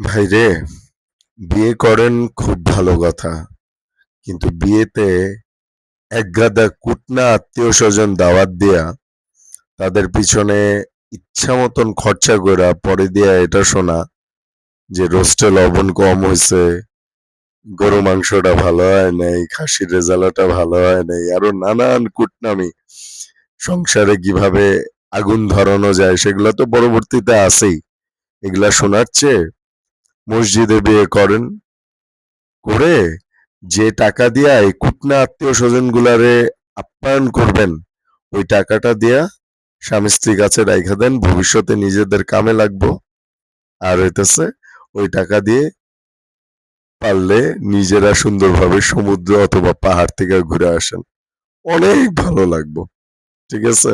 ভাইরে, বিয়ে করেন খুব ভালো কথা। কিন্তু বিয়েতে একগাদা কুটনা আত্মীয়স্বজন দাওয়াত দিয়া তাদের পিছনে ইচ্ছা মতন খরচা কইরা পরে দিয়া এটা শোনা যে রোস্টে লবণ কম হইছে, গরু মাংসটা ভালো হয় নাই, খাসির রেজালাটা ভালো হয় নাই, আরো নানান কুটনামি। সংসারে কিভাবে আগুন ধরানো যায় সেগুলা তো পরবর্তীতে আছেই। এগুলা শোনার চেয়ে মসজিদে বিয়ে করেন, করে যে টাকা দিয়া এই কুটনা আত্মীয় স্বজন গুলারে আপ্যায়ন করবেন, ওই টাকাটা দিয়া স্বামী স্ত্রী কাছে রাইখা দেন, ভবিষ্যতে নিজেদের কামে লাগবো। আর হইতেছে ওই টাকা দিয়ে পারলে নিজেরা সুন্দরভাবে সমুদ্র অথবা পাহাড় থেকে ঘুরে আসেন, অনেক ভালো লাগবো। ঠিক আছে?